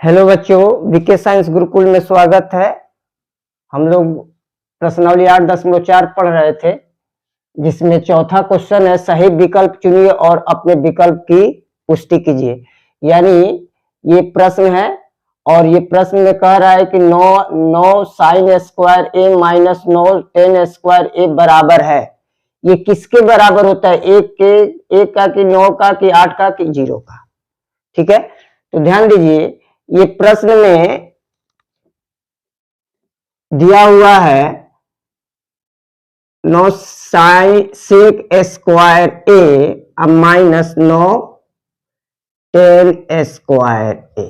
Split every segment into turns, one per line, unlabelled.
Hello बच्चों, विके science Gurukul में स्वागत है। हम लोग प्रश्नावली 8.4 पढ़ रहे थे, जिसमें चौथा क्वेश्चन है सही विकल्प चुनिए और अपने विकल्प की पुष्टि कीजिए। यानी ये प्रश्न है और ये प्रश्न में कह रहा है कि 9 sign square a minus 9 ten square A बराबर है। ये किसके बराबर होता है? एक का कि 9 का कि 8 का कि 0 का। ठीक है, तो ध्यान दीजिए, ये प्रश्न में दिया हुआ है 9 सेक square a minus 9 ten square A,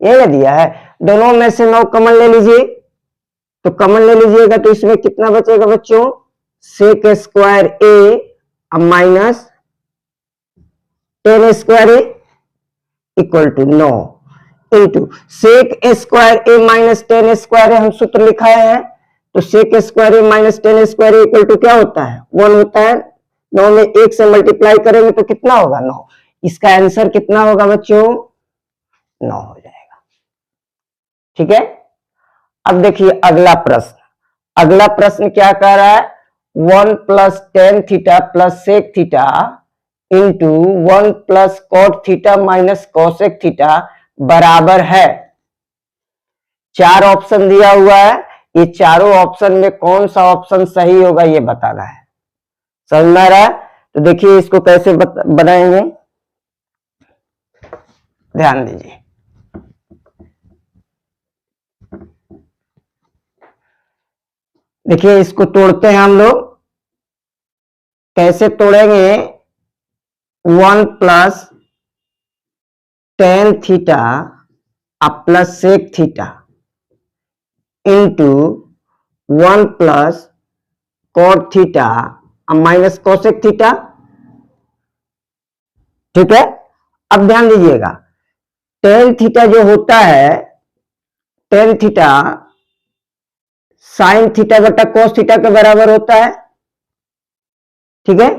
ये दिया है। दोनों में से 9 कॉमन ले लीजिए, तो कॉमन ले लीजिएगा तो इसमें कितना बचेगा बच्चों? Sec square a minus 10 square a equal to 9 into sec square a minus 10 square हम सूत्र लिखाए हैं, तो sec square a minus 10 square equal to क्या होता है? 1 होता है। 9 में 1 से मल्टीप्लाई करेंगे तो कितना होगा? 9। इसका आंसर कितना होगा बच्चों? 9 हो जाएगा। ठीक है, अब देखिए अगला प्रश्न। अगला प्रश्न क्या कह रहा है? 1 plus tan theta plus sec theta into 1 plus cot theta minus cosec theta बराबर है। 4 ऑप्शन दिया हुआ है, ये चारों ऑप्शन में कौन सा ऑप्शन सही होगा ये बताना है। समझ में आ रहा है? तो देखिए इसको कैसे बनाएंगे, ध्यान दीजिए। देखिए इसको तोड़ते हैं हम लोग। कैसे तोड़ेंगे? 1 plus tan theta plus sec theta into 1 plus cot theta minus cosec theta. ठीक है, अब ध्यान दीजिएगा, टेन थीटा जो होता है, टेन थीटा साइन थीटा बटा कोस थीटा के बराबर होता है। ठीक है,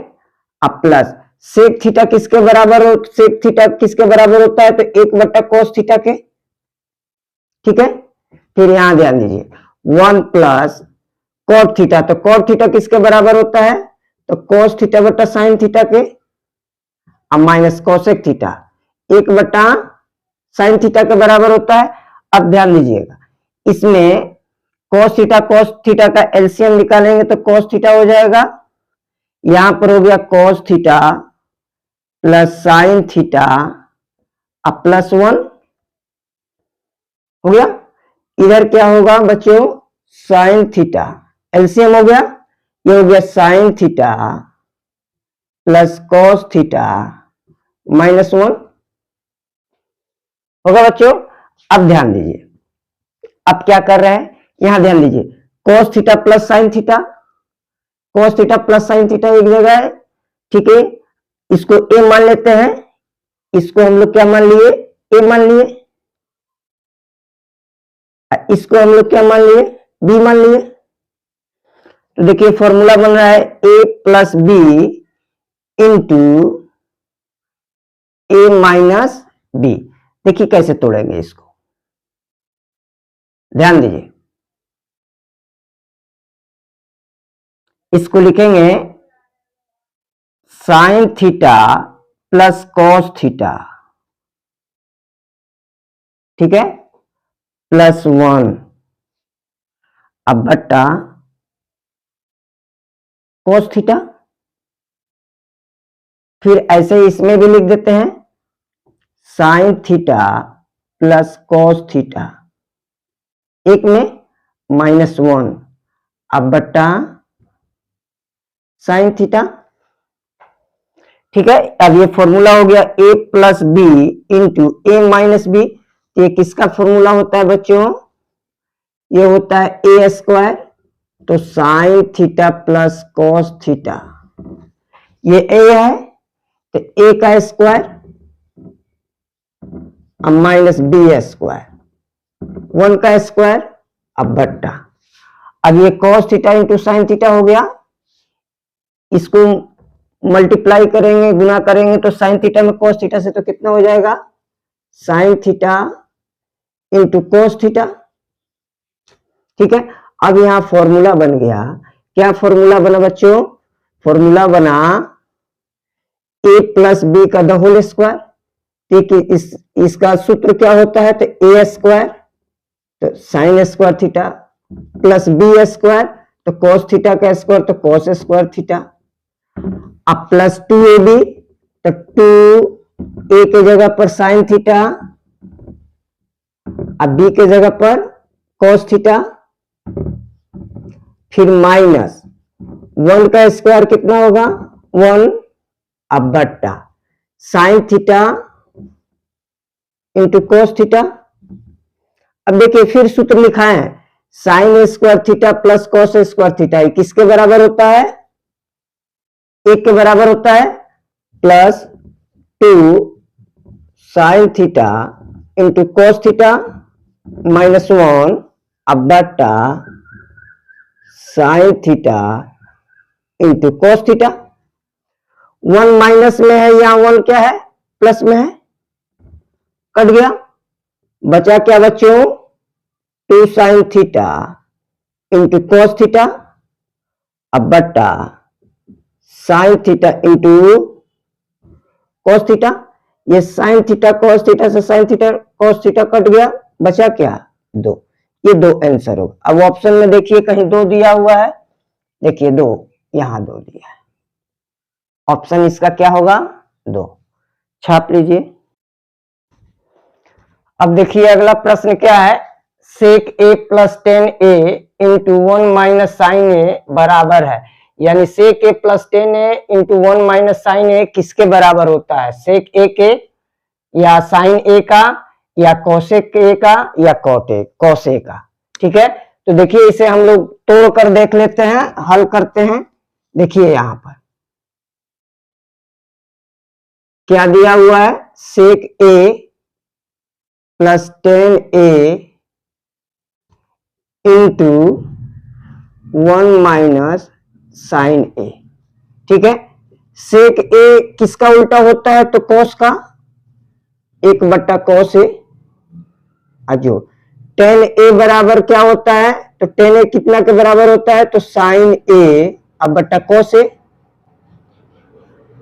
अब प्लस सेक थीटा किसके बराबर हो? सेक थीटा किसके बराबर होता है? तो 1 बटा कोस थीटा के। ठीक है, फिर यहां ध्यान दीजिए 1 प्लस कॉट थीटा, तो कॉट थीटा किसके बराबर होता है? तो कोस थीटा बटा साइन थीटा के। अब माइनस कोसेक थीटा 1 बटा साइन थीटा के बराबर होता है। अब ध्यान दीजिएगा, इसमें कोस थीटा का एलसीएम निकालेंगे तो कोस थीटा हो जाएगा। यहां पर हो गया cos theta plus sine theta अब प्लस 1 हो गया। इधर क्या होगा बच्चों? साइन थीटा, एलसीएम हो गया, ये हो गया sine theta plus cos theta minus 1 होगा बच्चों। अब ध्यान दीजिए, अब क्या कर रहे हैं? यहां ध्यान दीजिए, cos theta plus sine theta, cos theta plus sine theta एक जगह है। ठीक है, इसको ए मान लेते हैं, इसको हम लोग क्या मान लिए? ए मान लिए। इसको हम लोग क्या मान लिए? बी मान लिए। तो देखिए फॉर्मूला बन रहा है ए प्लस बी इंटू ए माइनस बी। देखिए कैसे तोड़ेंगे इसको, ध्यान दीजिए। इसको लिखेंगे sine theta plus cos theta, ठीक है, प्लस 1 अब बट्टा कॉस थीटा। फिर ऐसे ही इसमें भी लिख देते हैं sine theta plus cos theta, एक में माइनस 1 अब बट्टा साइन थीटा। ठीक है, अब ये फॉर्मूला हो गया ए प्लस बी इंटू ए माइनस बी। ये किसका फॉर्मूला होता है बच्चों? ये होता है ए स्क्वायर, तो sine theta plus cos theta, ये ए है तो ए का स्क्वायर अब माइनस बी स्क्वायर 1 का स्क्वायर अब बट्टा। अब ये cos theta into sine theta हो गया, इसको मल्टीप्लाई करेंगे, गुना करेंगे तो साइन थीटा में कॉस थीटा से तो कितना हो जाएगा? Sign theta into cos theta. ठीक है, अब यहां फॉर्मूला बन गया, क्या फॉर्मूला बना बच्चों? फॉर्मूला बना a प्लस बी का द होल स्क्वायर। ठीक है, इसका सूत्र क्या होता है? तो ए स्क्वायर तो sine square theta plus B square तो कॉस थीटा का स्क्वायर तो कॉस स्क्वायर थीटा। अब प्लस 2ab तो 2a के जगह पर साइन थीटा, अब b के जगह पर कॉस थीटा, फिर माइनस 1 का स्क्वायर कितना होगा? 1, अब बट्टा sine theta into cos theta. अब देखिए फिर सूत्र लिखा है sign square theta plus cos square theta, किसके बराबर होता है? 1 के बराबर होता है, plus 2 sign theta into cos theta minus 1, अब बट्टा sine theta into cos theta. 1 minus में है, यहां 1 क्या है? प्लस में है, कट गया, बचा क्या बच्चों? 2 sign theta into cos theta, अब बट्टा sine theta into cos theta. ये साइन थीटा कोस थीटा से sine theta cos theta cut गया, बचा क्या? 2। ये 2 आंसर होगा। अब ऑप्शन में देखिए कहीं 2 दिया हुआ है, देखिए 2, यहां 2 दिया है, ऑप्शन इसका क्या होगा? 2, छाप लीजिए। अब देखिए अगला प्रश्न क्या है? Sec a plus 10a into 1 minus sine A बराबर है, यानी sec a plus 10a into 1 minus sine A किसके बराबर होता है? सेक a के, या साइन a का, या कोसेक a का, या कॉस a का। ठीक है, तो देखिए इसे हम लोग तोड़ कर देख लेते हैं, हल करते हैं। देखिए यहां पर क्या दिया हुआ है? Sec a plus 10a into 1 minus sine A. ठीक है, सेक ए किसका उल्टा होता है? तो कोस का, 1 बट्टा कोस ए। अजो 10a बराबर क्या होता है? तो 10a कितना के बराबर होता है? तो साइन ए, अब बट्टा कोस ए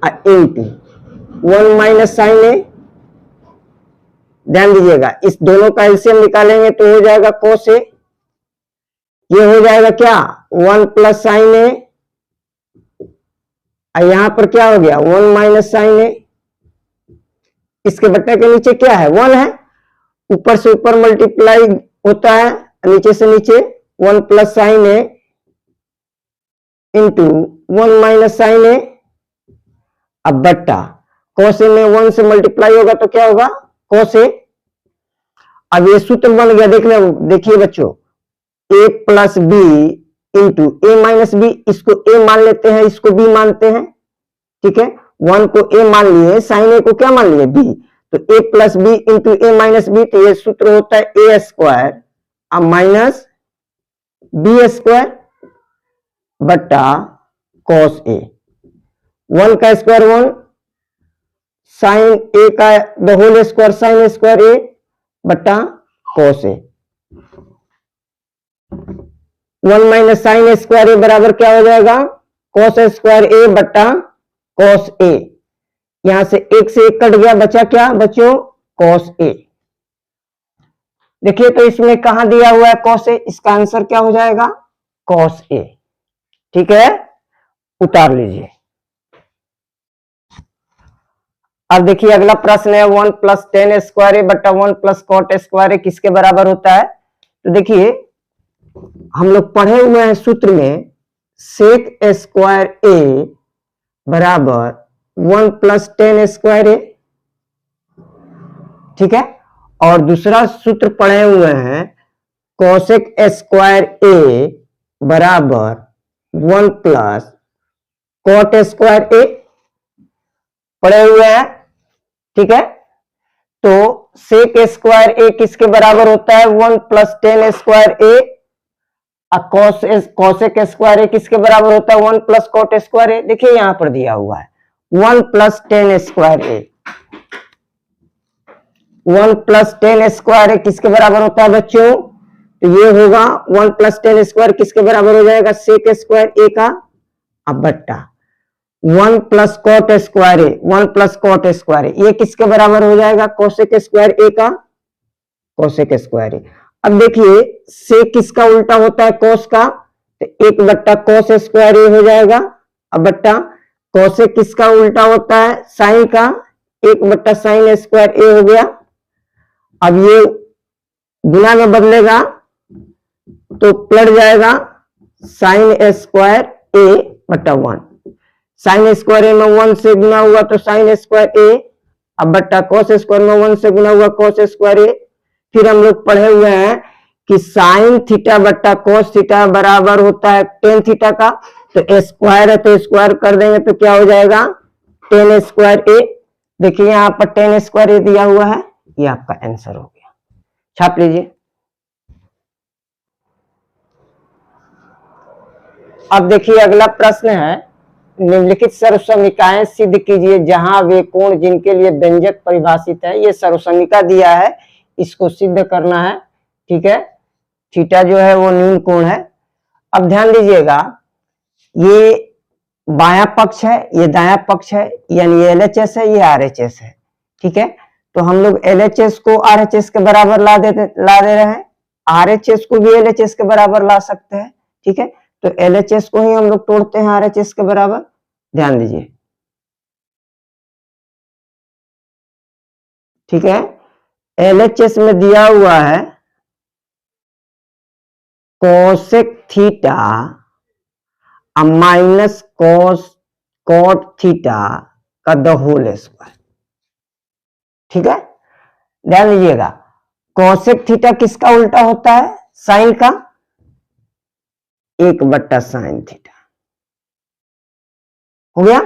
इंटू 1 माइनस साइन ए। ध्यान दीजिएगा, इस दोनों का एलसीएम निकालेंगे तो हो जाएगा कोस ए, ये हो जाएगा क्या? 1 प्लस साइन ए, यहां पर क्या हो गया? 1 माइनस साइन ए। इसके बट्टे के नीचे क्या है? 1 है, ऊपर से ऊपर मल्टीप्लाई होता है, नीचे से नीचे 1 प्लस साइन ए इंटू 1 माइनस साइन ए, अब बट्टा कोस ए में 1 से मल्टीप्लाई होगा तो क्या होगा? कोस ए। अब ये सूत्र बन गया, देखिए बच्चों, a plus B into A minus b, इसको a मान लेते हैं, इसको b मानते हैं। ठीक है, 1 को a मान लिए, साइन ए को क्या मान लिए? b, तो a plus B into A minus B, तो ये सूत्र होता है a स्क्वायर अब माइनस बी स्क्वायर बट्टा कॉस ए। 1 का स्क्वायर 1, साइन ए का the whole square sine square A बट्टा cos A. 1 minus sine square A बराबर क्या हो जाएगा? कॉस स्क्वायर ए बट्टा कॉस ए। यहां से 1 से 1 कट गया, बचा क्या बच्चों? Cos A. देखिए तो इसमें कहां दिया हुआ है कॉस ए? इसका आंसर क्या हो जाएगा? Cos A. ठीक है, उतार लीजिए। अब देखिए अगला प्रश्न है 1 प्लस 10 स्क्वायर ए बट्टा 1 प्लस कॉट स्क्वायर ए किसके बराबर होता है? तो देखिए हम लोग पढ़े हुए हैं सूत्र में, सेक स्क्वायर ए बराबर 1 प्लस 10 स्क्वायर ए। ठीक है, और दूसरा सूत्र पढ़े हुए हैं, कोसेक स्क्वायर ए बराबर 1 प्लस कॉट स्क्वायर ए, पढ़े हुए हैं। ठीक है, तो सेक स्क्वायर ए किसके बराबर होता है? 1 प्लस 10 स्क्वायर ए। कोसेक स्क्वायर ए किसके बराबर होता है? 1 प्लस कॉट स्क्वायर ए। देखिए यहां पर दिया हुआ है 1 प्लस 10 स्क्वायर ए, 1 प्लस 10 स्क्वायर है किसके बराबर होता है बच्चों? तो ये होगा 1 प्लस 10 स्क्वायर किसके बराबर हो जाएगा? सेक स्क्वायर ए का। अब बट्टा 1 plus cot square A, 1 plus cot square A, ये किसके बराबर हो जाएगा? कोसेक स्क्वायर ए का कोसेक स्क्वायर ए। अब देखिए सेक किसका उल्टा होता है? कोस का, तो 1 बट्टा कोस स्क्वायर ए हो जाएगा। अब बट्टा कोसेक किसका उल्टा होता है? साइन का, 1 बट्टा साइन स्क्वायर ए हो गया। अब ये गुना में बदलेगा तो पलट जाएगा साइन स्क्वायर ए बट्टा 1। साइन स्क्वायर ए में 1 से गुना हुआ तो साइन स्क्वायर ए। अब बट्टा कोस स्क्वायर में 1 से गुना हुआ कोस स्क्वायर ए। फिर हम लोग पढ़े हुए हैं कि साइन थीटा बट्टा कोस थीटा बराबर होता है टेन थीटा का। तो स्क्वायर है तो स्क्वायर कर देंगे तो क्या हो जाएगा? टेन स्क्वायर ए। देखिए यहाँ पर टेन स्क्वायर ए दिया हुआ है, ये आपका आंसर हो गया। छाप लीजिए। अब देखिए अगला प्रश्न है, निम्नलिखित सर्वसमीकाएं सिद्ध कीजिए जहां वे कोण जिनके लिए व्यंजक परिभाषित है। ये सर्वसमीका दिया है, इसको सिद्ध करना है। ठीक है, थीटा जो है वो न्यून कोण है। अब ध्यान दीजिएगा, ये बायां पक्ष है, ये दायां पक्ष है, यानी ये LHS है, ये RHS है। ठीक है, तो हम लोग LHS को RHS के बराबर ला दे रहे हैं, RHS को भी LHS के बराबर ला सकते हैं। ठीक है, तो LHS को ही हम लोग तोड़ते हैं RHS के बराबर। ध्यान दीजिए, ठीक है, LHS में दिया हुआ है cosec theta minus cot theta का द होल स्क्वायर। ठीक है, ध्यान दीजिएगा, कोसेक थीटा किसका उल्टा होता है? साइन का, 1 बट्टा साइन थीटा हो गया।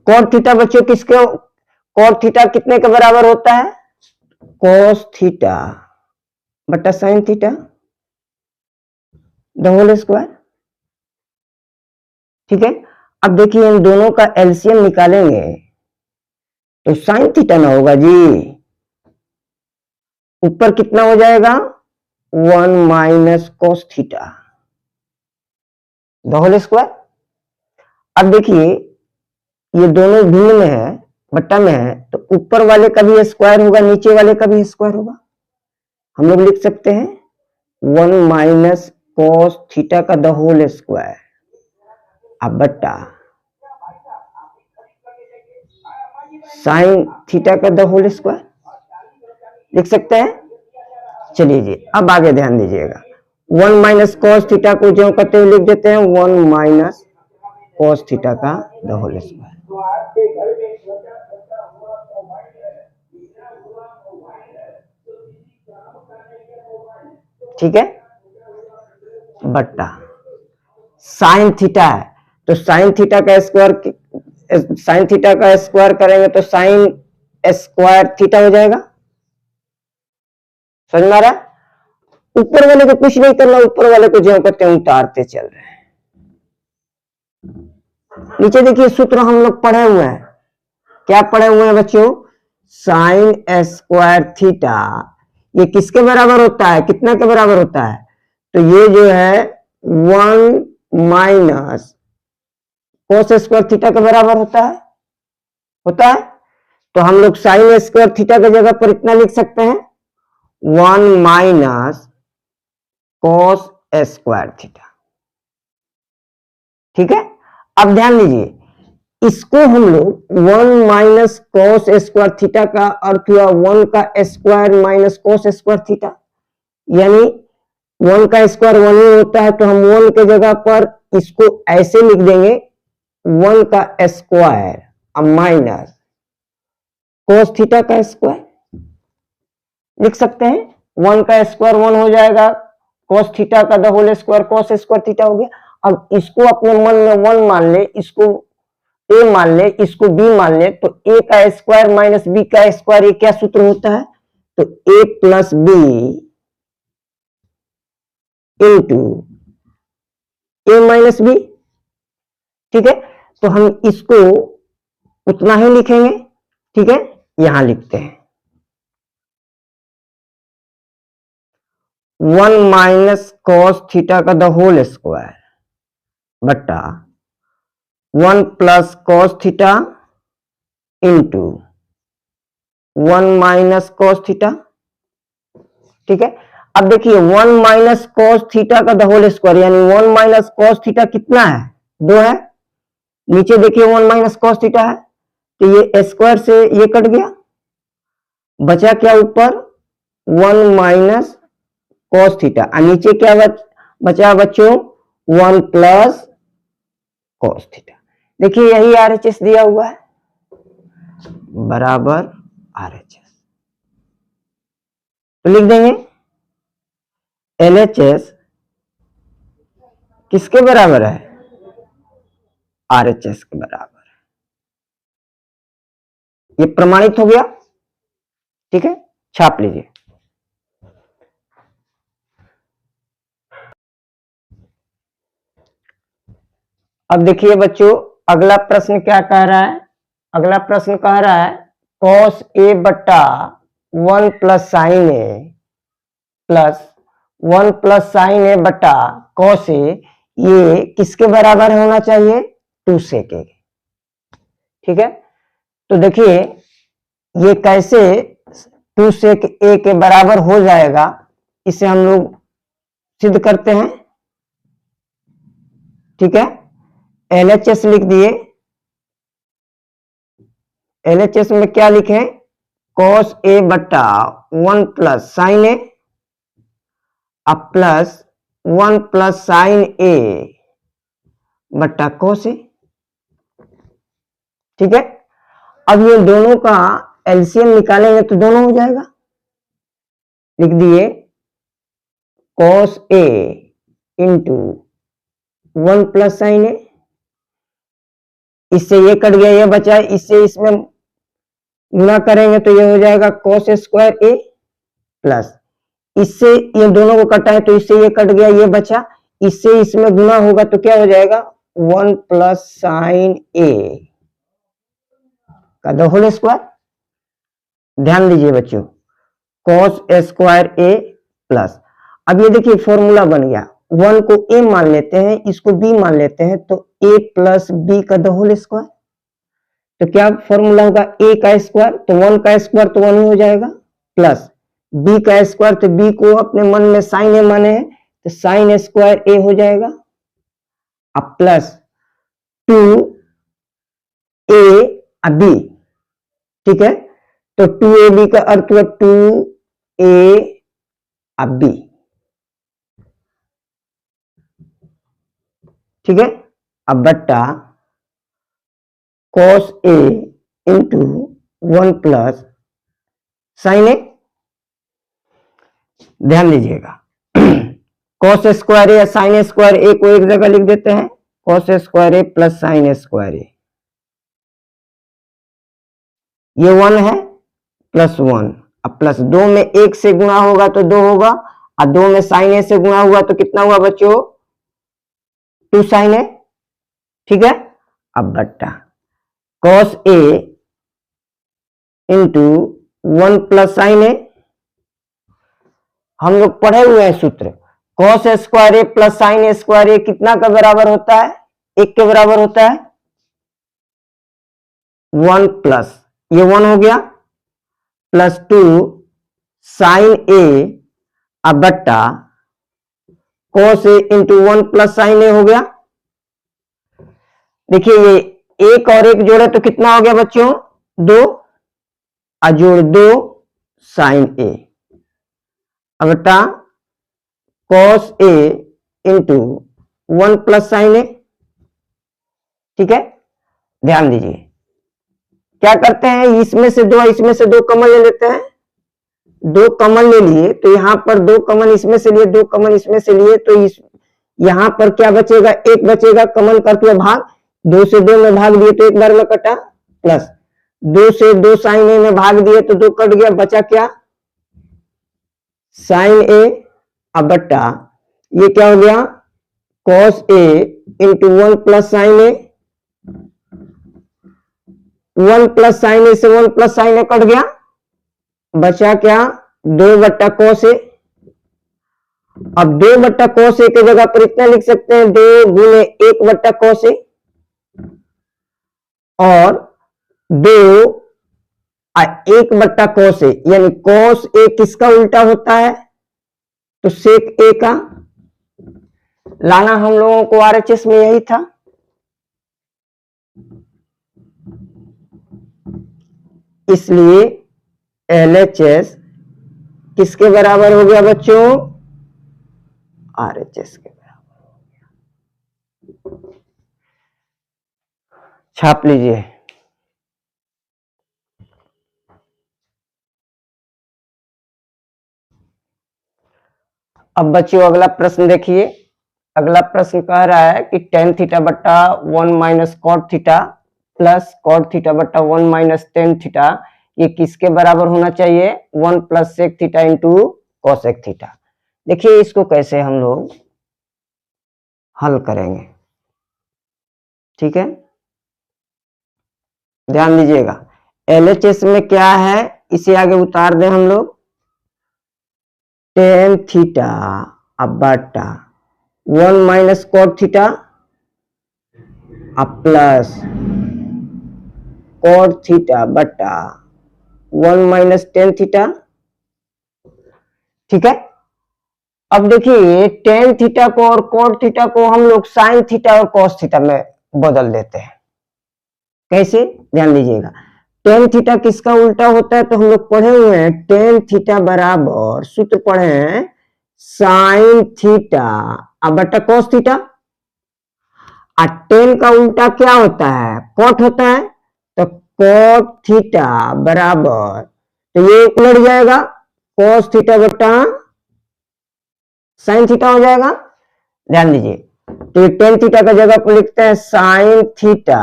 कॉट थीटा बच्चों किसके, कॉट थीटा कितने के बराबर होता है? कोस थीटा बट्टा sine theta the whole square. ठीक है, अब देखिए इन दोनों का एलसीएम निकालेंगे तो साइन थीटा ना होगा जी, ऊपर कितना हो जाएगा? 1 minus cos theta the whole square. अब देखिए ये दोनों भिन्न में है, बट्टा में है, तो ऊपर वाले का भी स्क्वायर होगा, नीचे वाले का भी स्क्वायर होगा। हम लोग लिख सकते हैं 1 माइनस कोस थीटा का द होल स्क्वायर। अब बट्टा साइन थीटा का द होल स्क्वायर लिख सकते हैं। चलिए जी, अब आगे ध्यान दीजिएगा, 1 माइनस कोस थीटा को जो करते हुए लिख देते हैं 1 माइनस कोस थीटा का द होल स्क्वायर। ठीक है, बट्टा साइन थीटा है तो साइन थीटा का स्क्वायर, साइन थीटा का स्क्वायर करेंगे तो साइन स्क्वायर थीटा हो जाएगा। समझ में आ रहा है? ऊपर वाले को कुछ नहीं करना, ऊपर वाले को जो करते हैं उतारते चल रहे हैं। नीचे देखिए सूत्र हम लोग पढ़े हुए हैं, क्या पढ़े हुए हैं बच्चों? साइन स्क्वायर थीटा ये किसके बराबर होता है? कितना के बराबर होता है? तो ये जो है 1 माइनस कोस स्क्वायर थीटा के बराबर होता है। तो हम लोग साइन स्क्वायर थीटा की जगह पर इतना लिख सकते हैं 1 माइनस कोस स्क्वायर थीटा। ठीक है, अब ध्यान दीजिए, इसको हम लोग 1 माइनस कोस स्क्वायर थीटा का अर्थ हुआ 1 का स्क्वायर माइनस कोस स्क्वायर थीटा, यानी 1 का स्क्वायर 1 ही होता है, तो हम 1 के जगह पर इसको ऐसे लिख देंगे 1 का स्क्वायर माइनस कोस थीटा का स्क्वायर लिख सकते हैं। 1 का स्क्वायर 1 हो जाएगा, कोस थीटा का the whole square cos square theta हो गया। अब इसको अपने मन में 1 मान ले, इसको a मान ले, इसको b मान ले, तो a का स्क्वायर माइनस b का स्क्वायर, ये क्या सूत्र होता है? तो a plus b into a minus b। ठीक है, तो हम इसको उतना ही लिखेंगे। ठीक है, यहां लिखते हैं 1 माइनस कॉस थीटा का द होल स्क्वायर बटा 1 plus cos theta into 1 minus cos theta. ठीक है, अब देखिए 1 माइनस कॉस थीटा का द होल स्क्वायर यानी 1 माइनस कॉस थीटा कितना है, 2 है। नीचे देखिए 1 माइनस कॉस थीटा है, तो ये स्क्वायर से ये कट गया, बचा क्या ऊपर 1 माइनस कॉस थीटा, और नीचे क्या बचा बच्चों 1 प्लस कॉस थीटा। देखिए यही आरएचएस दिया हुआ है बराबर आरएचएस, तो लिख देंगे एलएचएस किसके बराबर है, आरएचएस के बराबर है। ये प्रमाणित हो गया। ठीक है, छाप लीजिए। अब देखिए बच्चों अगला प्रश्न क्या कह रहा है, अगला प्रश्न कह रहा है cos a बट्टा 1 प्लस साइन ए प्लस 1 प्लस साइन ए बट्टा cos a, ये किसके बराबर होना चाहिए, 2 sec a। ठीक है, तो देखिए ये कैसे 2 sec a के बराबर हो जाएगा, इसे हम लोग सिद्ध करते हैं। ठीक है, एलएचएस लिख दिए, एलएचएस में क्या लिखे cos a बट्टा 1 प्लस साइन ए अब प्लस 1 प्लस साइन ए बट्टा cos a। ठीक है, अब ये दोनों का एलसीएम निकालेंगे तो दोनों हो जाएगा, लिख दिए cos a into 1 plus sine A, इससे ये कट गया, ये बचा, इससे इसमें गुना करेंगे तो ये हो जाएगा cos स्क्वायर a प्लस इससे ये दोनों को कटा है तो इससे ये कट गया, ये बचा, इससे इसमें गुना होगा तो क्या हो जाएगा 1 प्लस साइन ए का द होल स्क्वायर। ध्यान दीजिए बच्चों, cos स्क्वायर a प्लस, अब ये देखिए फॉर्मूला बन गया, 1 को a मान लेते हैं, इसको b मान लेते हैं, तो a प्लस b का द होल स्क्वायर। तो क्या फॉर्मूला होगा a का स्क्वायर, तो 1 का स्क्वायर तो 1 ही हो जाएगा, प्लस b का स्क्वायर, तो b को अपने मन में साइन ए माने हैं तो साइन स्क्वायर a हो जाएगा, अब प्लस 2a b। ठीक है, तो 2ab का अर्थ हुआ 2a b। ठीक है, अब बट्टा cos a into 1 plus sine A. ध्यान दीजिएगा cos square A sine square A को एक जगह लिख देते हैं, cos square A plus sine square A, ये 1 है प्लस 1, अब प्लस 2 में 1 से गुणा होगा तो 2 होगा, और 2 में साइन ए से गुणा हुआ तो कितना हुआ बच्चों 2 साइन ए। ठीक है, अब बट्टा cos a into 1 plus sine A, हम लोग पढ़े हुए हैं सूत्र, cos square A plus sine square A कितना का बराबर होता है, 1 के बराबर होता है, 1 प्लस ये 1 हो गया प्लस 2 साइन ए अब बट्टा cos ए इंटू 1 प्लस साइन ए हो गया। देखिए ये एक और एक जोड़े तो कितना हो गया बच्चों 2, जोड़ 2 साइन ए अब बट्टा cos A into 1 plus sine A. ठीक है, ध्यान दीजिए क्या करते हैं, इसमें से 2 इसमें से 2 कॉमन ले लेते हैं, 2 कॉमन ले लिए तो यहां पर 2 कॉमन इसमें से लिए, 2 कॉमन इसमें से लिए, तो इस यहां पर क्या बचेगा, 1 बचेगा, कॉमन करते हुए भाग, 2 से 2 में भाग दिए तो 1 बार में कटा, प्लस 2 से 2 साइन ए में भाग दिए तो 2 कट गया, बचा क्या साइन ए अब बट्टा ये क्या हो गया cos ए इंटू 1 प्लस साइन ए, 1 प्लस साइन ए से 1 प्लस साइन ए कट गया, बचा क्या 2 बट्टा cos ए, अब 2/cos a की जगह पर इतना लिख सकते हैं 2 गुने 1/cos a, और 2 1/cos a, यानी cos a किसका उल्टा होता है, तो sec a का। लाना हम लोगों को RHS में यही था। इसलिए LHS किसके बराबर हो गया बच्चों, RHS के बराबर हो गया। छाप लीजिए। अब बच्चों अगला प्रश्न देखिए। अगला प्रश्न कह रहा है कि tan थीटा बट्टा 1 minus cot theta plus cot theta बट्टा 1 माइनस टेन थीटा ये किसके बराबर होना चाहिए, 1 plus sec theta into cosec theta. देखिए इसको कैसे हम लोग हल करेंगे, ठीक है, ध्यान दीजिएगा। LHS में क्या है इसे आगे उतार दें हम लोग, tan थीटा अब बट्टा 1 माइनस कॉट थीटा अब प्लस कॉट थीटा बट्टा 1 माइनस टेन थीटा, ठीक है। अब देखिए टेन थीटा को और कॉट थीटा को हम लोग साइन थीटा और कॉस थीटा में बदल देते हैं। कैसे, ध्यान दीजिएगा। टेन थीटा किसका उल्टा होता है, तो हम लोग पढ़े हुए हैं टेन थीटा बराबर सूत्र पढ़े हैं साइन थीटा अब बट्टा कॉस थीटा, और टेन का उल्टा क्या होता है, कॉट होता है, तो कॉट थीटा बराबर, तो ये उलट जाएगा कॉस थीटा बट्टा साइन थीटा हो जाएगा। ध्यान दीजिए, तो ये टेन थीटा का जगह पर लिखते हैं साइन थीटा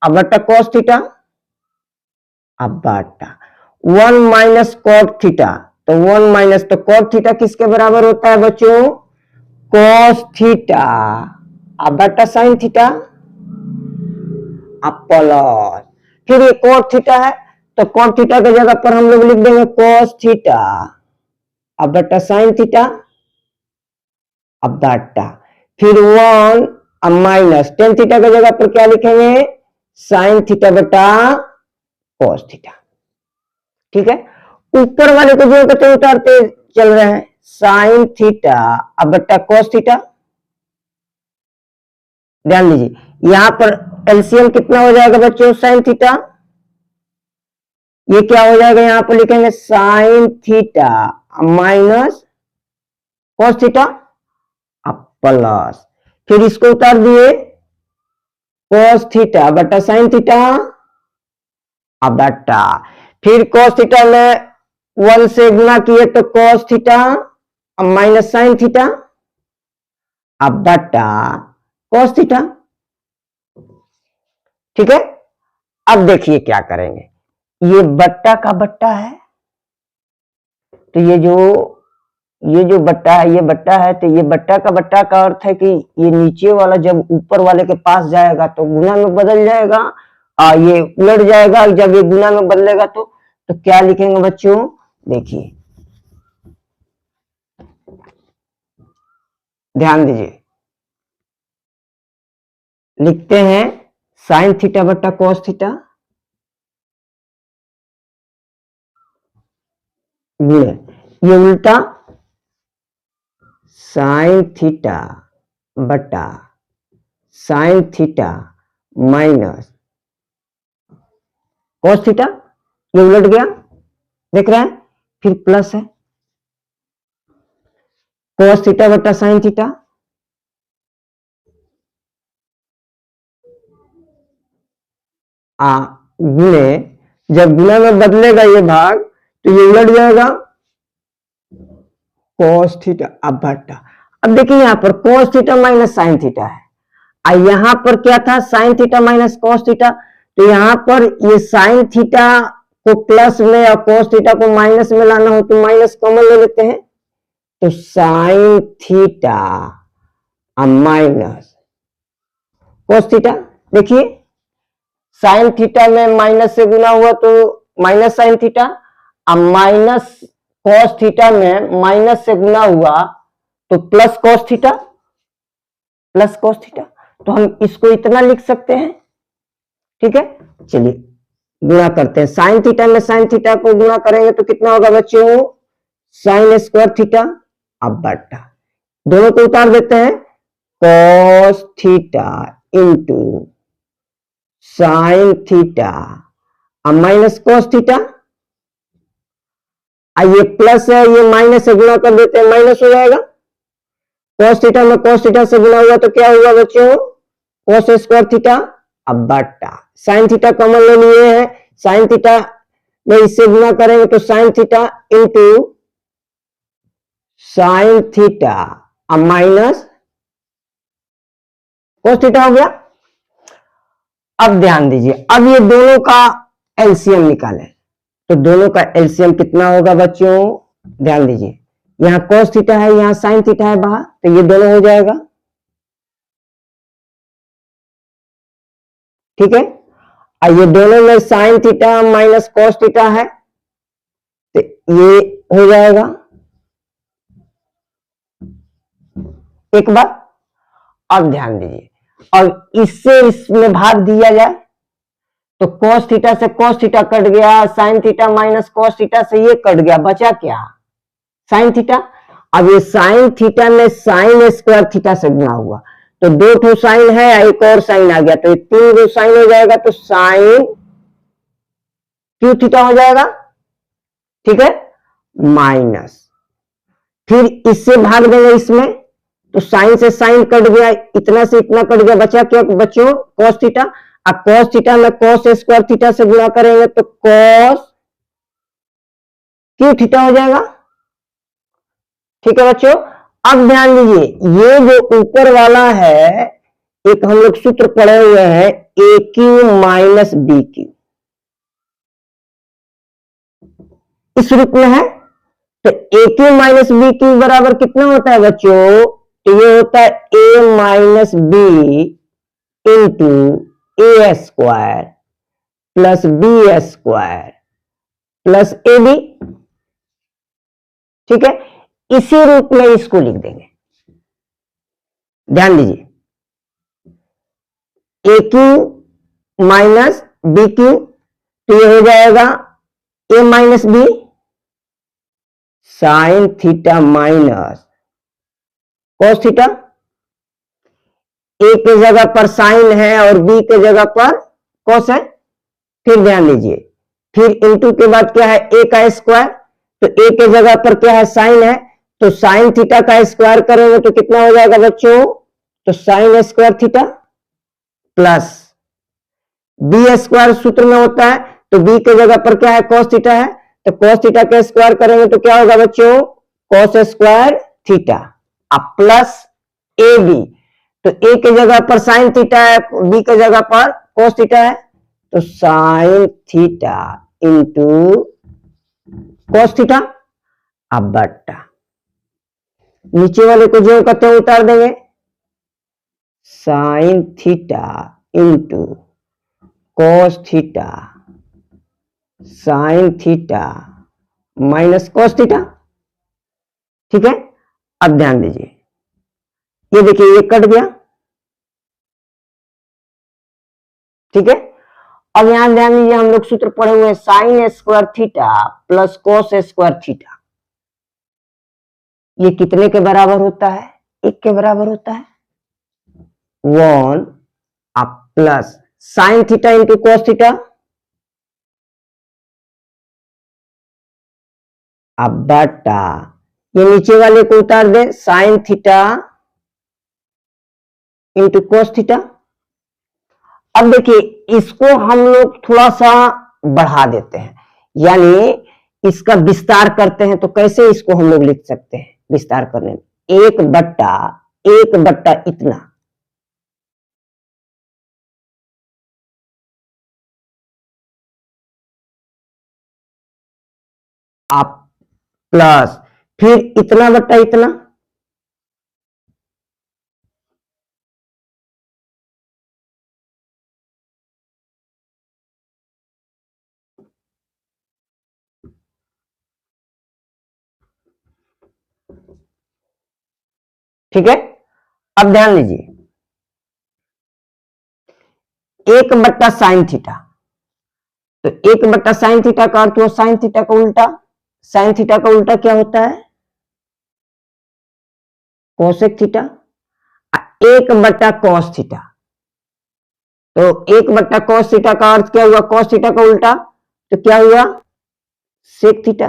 अब बट्टा कॉस थीटा अब बट्टा 1 माइनस कॉट थीटा, तो 1 माइनस, तो कॉट थीटा किसके बराबर होता है बच्चों, कॉस थीटा अब बट्टा साइन थीटा अब प्लस, फिर ये कॉट थीटा है तो कॉट थीटा की जगह पर हम लोग लिख देंगे कॉस थीटा अब बट्टा साइन थीटा अब बट्टा, फिर 1 अब माइनस टेन थीटा की जगह पर क्या लिखेंगे साइन थीटा बटा कॉस थीटा, ठीक है। ऊपर वाले को जो कहते उतारते चल रहे हैं साइन थीटा अब बट्टा कॉस थीटा। ध्यान दीजिए यहां पर एलसीएम कितना हो जाएगा बच्चों, साइन थीटा, ये क्या हो जाएगा, यहां पर लिखेंगे sign theta minus cos theta अब प्लस, फिर इसको उतार दिए कॉस थीटा बटा साइन थीटा अब बटा, फिर कॉस थीटा में 1 से गुना किए तो कॉस थीटा अब माइनस साइन थीटा अब बटा कॉस थीटा, ठीक है। अब देखिए क्या करेंगे, ये बट्टा का बट्टा है, तो ये जो बट्टा है ये बट्टा है, तो ये बट्टा का बट्टा का अर्थ है कि ये नीचे वाला जब ऊपर वाले के पास जाएगा तो गुना में बदल जाएगा, और ये उलट जाएगा जब ये गुना में बदलेगा तो क्या लिखेंगे बच्चों, देखिए ध्यान दीजिए, लिखते हैं साइन थीटा बट्टा कॉस थीटा गुणे ये उल्टा साइन थीटा बटा sign theta minus cos theta, ये उलट गया देख रहे हैं, फिर प्लस है कॉस थीटा बटा साइन थीटा, गुणे जब गुना में बदलेगा ये भाग तो ये उलट जाएगा कॉस थीटा अब बटा, अब देखिए यहां पर cos theta minus sine theta है, और यहां पर क्या था sign theta minus cos theta, तो यहां पर ये साइन थीटा को प्लस में और कॉस थीटा को माइनस में लाना हो तो माइनस कॉमन ले लेते हैं, तो साइन थीटा अब माइनस कॉस थीटा, देखिए साइन थीटा में माइनस से गुना हुआ तो माइनस साइन थीटा, अब माइनस कॉस थीटा में माइनस से गुना हुआ तो plus cos theta, plus cos theta, तो हम इसको इतना लिख सकते हैं। ठीक है, चलिए गुणा करते हैं। साइन थीटा में साइन थीटा को गुणा करेंगे तो कितना होगा बच्चों, साइन स्क्वायर थीटा। अब बटा दोनों को उतार देते हैं, cos theta into sine theta, अब माइनस कॉस थीटा, ये प्लस है ये माइनस से गुणा कर देते हैं, माइनस हो जाएगा। कॉस थीटा में कॉस थीटा से गुणा हुआ तो क्या हुआ बच्चों, कॉस स्क्वायर थीटा। अब बटा साइन थीटा कॉमन ले लिए हैं, साइन थीटा में इससे गुणा करेंगे तो sign theta into sine theta, अब माइनस कॉस थीटा हो गया। अब ध्यान दीजिए, अब ये दोनों का एलसीएम निकालें, तो दोनों का एलसीएम कितना होगा बच्चों, ध्यान दीजिए, यहां कॉस थीटा है यहां साइन थीटा है बाहर, तो ये दोनों हो जाएगा। ठीक है, और ये दोनों में sign theta minus cos theta है, तो ये हो जाएगा। एक बार अब ध्यान दीजिए, और इससे इसमें भाग दिया जाए तो cos थीटा से cos थीटा कट गया, sign theta minus cos theta से ये कट गया, बचा क्या, साइन थीटा। अब ये साइन थीटा में साइन स्क्वायर थीटा से गुणा हुआ, तो दो ठो साइन है एक और साइन आ गया, तो ये तीन दो साइन हो जाएगा, तो साइन क्यू थीटा हो जाएगा। ठीक है, माइनस फिर इससे भाग देंगे इसमें, तो साइन से साइन कट गया, इतना से इतना कट गया, बचा क्या बच्चों, कॉस थीटा। अब कॉस थीटा में कॉस स्क्वायर थीटा से गुणा करेंगे तो कॉस क्यू थीटा हो जाएगा। ठीक है बच्चों, अब ध्यान दीजिए, ये जो ऊपर वाला है एक हम लोग सूत्र पढ़े हुए हैं, A cube minus B cube, इस रूप में है, तो A cube minus B cube बराबर कितना होता है बच्चों, तो ये होता है A minus B into A square plus B square plus A B. ठीक है, इसी रूप में इसको लिख देंगे। ध्यान दीजिए, A cube minus B cube, तो ये हो जाएगा A minus B sine theta minus cos theta, A के जगह पर साइन है और बी के जगह पर कॉस है। फिर ध्यान दीजिए, फिर इंटू के बाद क्या है, ए का स्क्वायर, तो ए के जगह पर क्या है, साइन है, तो साइन थीटा का स्क्वायर करेंगे तो कितना हो जाएगा बच्चों, तो sine square theta plus B square सूत्र में होता है, तो बी के जगह पर क्या है, कॉस थीटा है, तो कॉस थीटा का स्क्वायर करेंगे तो क्या होगा बच्चों, कॉस स्क्वायर थीटा, अब प्लस ए बी, तो ए के जगह पर साइन थीटा है, बी के जगह पर कॉस थीटा है, तो sign theta into cos theta. अब बट्टा नीचे वाले को जो कहते हैं उतार देंगे, sign theta into cos theta sine theta minus cos theta. ठीक है, अब ध्यान दीजिए, ये देखिए ये कट गया। ठीक है, अब यहां ध्यान दीजिए, हम लोग सूत्र पढ़े हुए हैं, sign square theta plus cos square theta, ये कितने के बराबर होता है, एक के बराबर होता है, वन, अब plus sine theta into cos theta, अब बटा ये नीचे वाले को उतार दे, sine theta into cos theta. अब देखिए इसको हम लोग थोड़ा सा बढ़ा देते हैं, यानी इसका विस्तार करते हैं, तो कैसे इसको हम लोग लिख सकते हैं विस्तार करने में, एक बट्टा इतना, आप प्लस फिर इतना बट्टा इतना, ठीक है, अब ध्यान लीजिए, 1/sin थीटा, तो 1/sin थीटा का अर्थ हुआ साइन थीटा का उल्टा। साइन थीटा का उल्टा क्या होता है? Cosec theta. 1/cos थीटा, तो 1/cos थीटा का अर्थ क्या हुआ? cos थीटा का उल्टा, तो क्या हुआ? Sec theta.